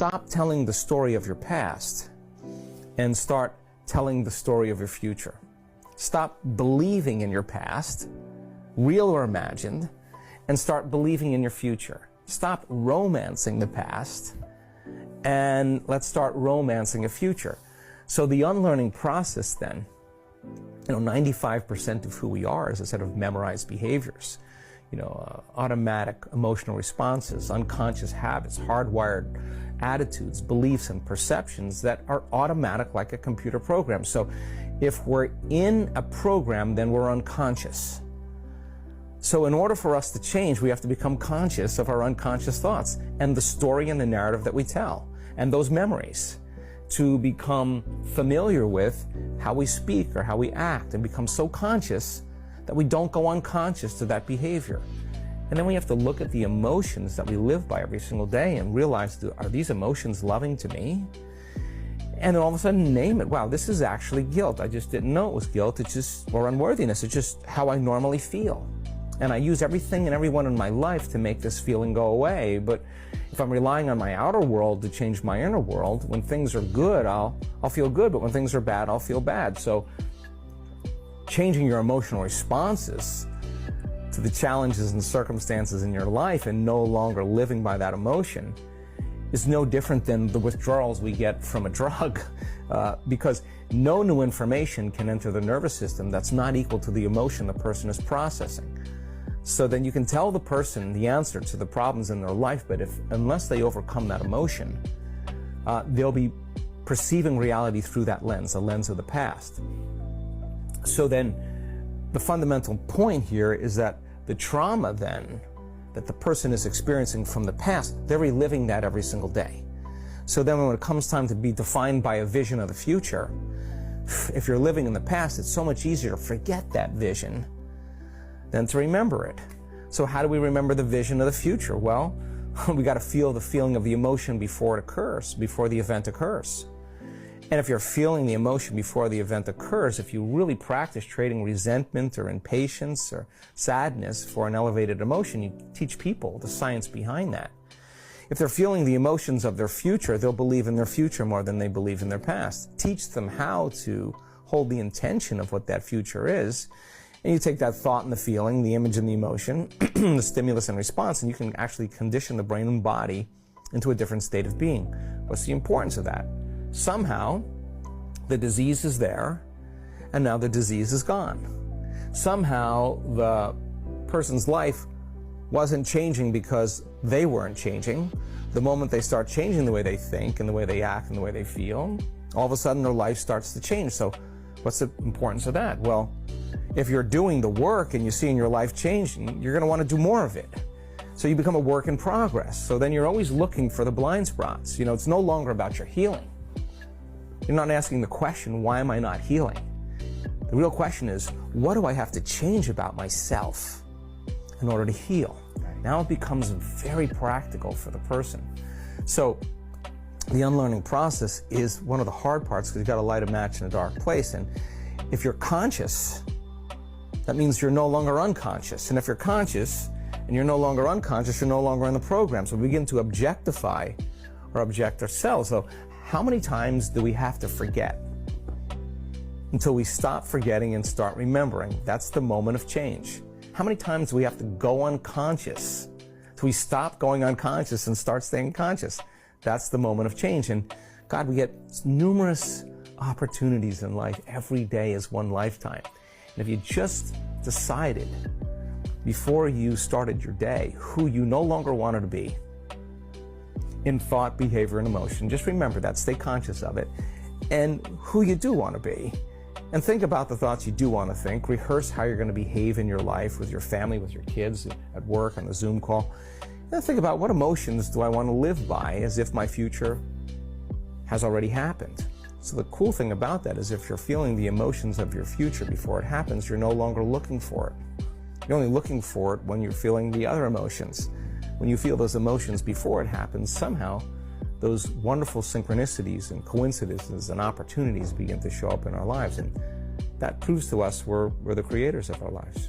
stop telling the story of your past and start telling the story of your future. Stop believing in your past, real or imagined, and start believing in your future. Stop romancing the past and let's start romancing a future. So the unlearning process then, 95% of who we are is a set of memorized behaviors, automatic emotional responses, unconscious habits, hardwired attitudes, beliefs, and perceptions that are automatic like a computer program. So if we're in a program, then we're unconscious. So in order for us to change, we have to become conscious of our unconscious thoughts and the story and the narrative that we tell and those memories, to become familiar with how we speak or how we act and become so conscious that we don't go unconscious to that behavior. And then we have to look at the emotions that we live by every single day and realize, are these emotions loving to me? And then all of a sudden name it. Wow, this is actually guilt. I just didn't know it was guilt. It's just, or unworthiness. It's just how I normally feel. And I use everything and everyone in my life to make this feeling go away. But if I'm relying on my outer world to change my inner world, when things are good, I'll feel good. But when things are bad, I'll feel bad. So changing your emotional responses to the challenges and circumstances in your life and no longer living by that emotion is no different than the withdrawals we get from a drug, because no new information can enter the nervous system that's not equal to the emotion the person is processing. So then you can tell the person the answer to the problems in their life, but unless they overcome that emotion, they'll be perceiving reality through that lens, the lens of the past. So then the fundamental point here is that the trauma then that the person is experiencing from the past, they're reliving that every single day. So then when it comes time to be defined by a vision of the future, if you're living in the past, it's so much easier to forget that vision than to remember it. So how do we remember the vision of the future? Well, we got to feel the feeling of the emotion before it occurs, before the event occurs. And if you're feeling the emotion before the event occurs, if you really practice trading resentment or impatience or sadness for an elevated emotion, you teach people the science behind that. If they're feeling the emotions of their future, they'll believe in their future more than they believe in their past. Teach them how to hold the intention of what that future is. And you take that thought and the feeling, the image and the emotion, the stimulus and response, and you can actually condition the brain and body into a different state of being. What's the importance of that? Somehow, the disease is there, and now the disease is gone. Somehow, the person's life wasn't changing because they weren't changing. The moment they start changing the way they think and the way they act and the way they feel, all of a sudden their life starts to change. So what's the importance of that? Well, if you're doing the work and you're seeing your life changing, you're going to want to do more of it. So you become a work in progress. So then you're always looking for the blind spots. It's no longer about your healing. You're not asking the question, why am I not healing? The real question is, what do I have to change about myself in order to heal? Now it becomes very practical for the person. So the unlearning process is one of the hard parts because you've got to light a match in a dark place. And if you're conscious, that means you're no longer unconscious. And if you're conscious and you're no longer unconscious, you're no longer in the program. So we begin to objectify or object ourselves. So how many times do we have to forget until we stop forgetting and start remembering? That's the moment of change. How many times do we have to go unconscious till we stop going unconscious and start staying conscious? That's the moment of change. And God, we get numerous opportunities in life. Every day is one lifetime. And if you just decided before you started your day who you no longer wanted to be in thought, behavior, and emotion, just remember that, stay conscious of it, and who you do want to be. And think about the thoughts you do want to think. Rehearse how you're going to behave in your life with your family, with your kids, at work, on the Zoom call. And then think about, what emotions do I want to live by as if my future has already happened? So the cool thing about that is if you're feeling the emotions of your future before it happens, you're no longer looking for it. You're only looking for it when you're feeling the other emotions. When you feel those emotions before it happens, somehow those wonderful synchronicities and coincidences and opportunities begin to show up in our lives. And that proves to us we're the creators of our lives.